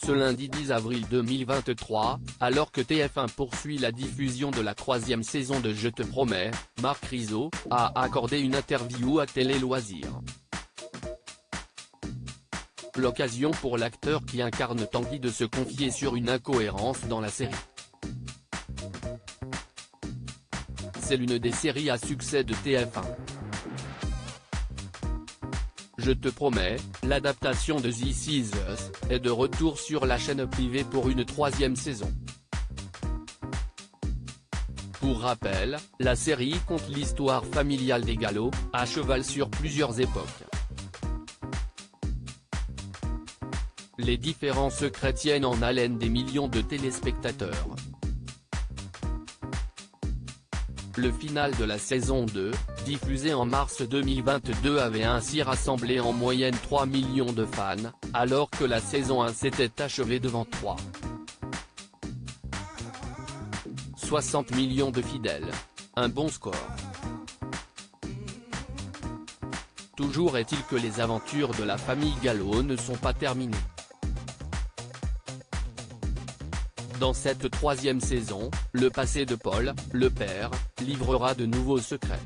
ce lundi 10 avril 2023, alors que TF1 poursuit la diffusion de la 3e saison de Je te promets, Marc Rizzo a accordé une interview à Télé Loisirs. L'occasion pour l'acteur qui incarne Tanguy de se confier sur une incohérence dans la série. C'est l'une des séries à succès de TF1. Je te promets, l'adaptation de This Is Us, est de retour sur la chaîne privée pour une 3e saison. Pour rappel, la série conte l'histoire familiale des Gallo, à cheval sur plusieurs époques. Les différences chrétiennes en haleine des millions de téléspectateurs. Le final de la saison 2, diffusé en mars 2022 avait ainsi rassemblé en moyenne 3 millions de fans, alors que la saison 1 s'était achevée devant 60 millions de fidèles. Un bon score. Toujours est-il que les aventures de la famille Gallo ne sont pas terminées. Dans cette 3e saison, le passé de Paul, le père, livrera de nouveaux secrets.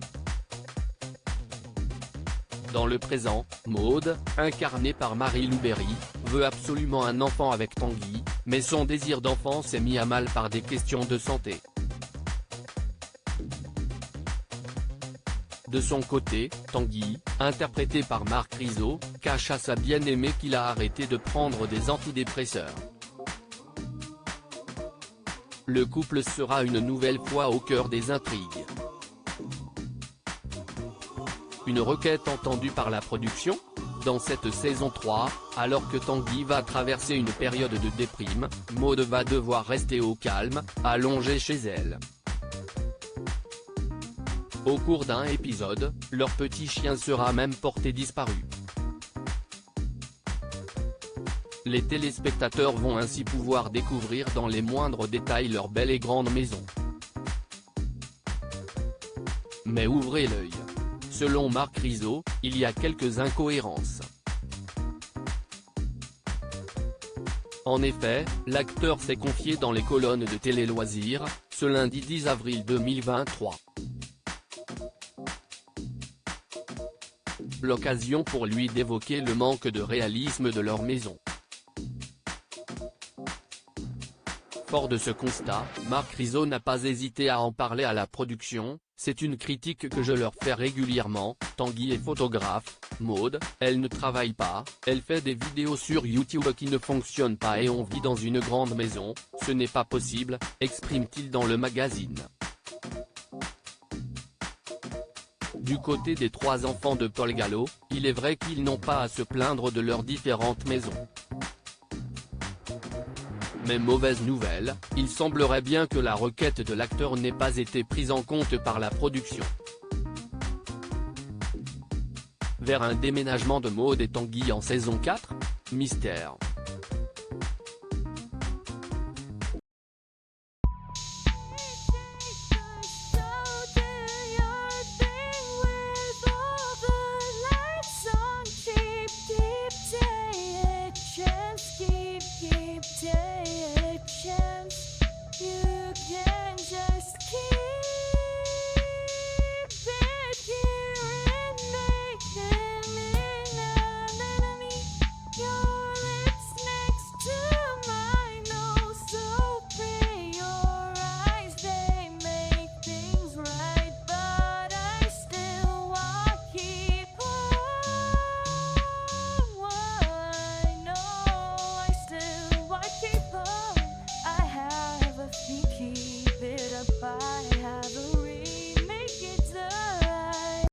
Dans le présent, Maud, incarnée par Marie-Lou Berry, veut absolument un enfant avec Tanguy, mais son désir d'enfant s'est mis à mal par des questions de santé. De son côté, Tanguy, interprété par Marc Rizzo, cache à sa bien-aimée qu'il a arrêté de prendre des antidépresseurs. Le couple sera une nouvelle fois au cœur des intrigues. Une requête entendue par la production ? Dans cette saison 3, alors que Tanguy va traverser une période de déprime, Maud va devoir rester au calme, allongée chez elle. Au cours d'un épisode, leur petit chien sera même porté disparu. Les téléspectateurs vont ainsi pouvoir découvrir dans les moindres détails leur belle et grande maison. Mais ouvrez l'œil. Selon Marc Rizzo, il y a quelques incohérences. En effet, l'acteur s'est confié dans les colonnes de Télé Loisirs, ce lundi 10 avril 2023. L'occasion pour lui d'évoquer le manque de réalisme de leur maison. Fort de ce constat, Marc Rizzo n'a pas hésité à en parler à la production. C'est une critique que je leur fais régulièrement. Tanguy est photographe, Maud, elle ne travaille pas, elle fait des vidéos sur YouTube qui ne fonctionnent pas et on vit dans une grande maison, ce n'est pas possible, exprime-t-il dans le magazine. Du côté des 3 enfants de Paul Gallo, il est vrai qu'ils n'ont pas à se plaindre de leurs différentes maisons. Mais mauvaise nouvelle, il semblerait bien que la requête de l'acteur n'ait pas été prise en compte par la production. Vers un déménagement de Maud et Tanguy en saison 4 ? Mystère.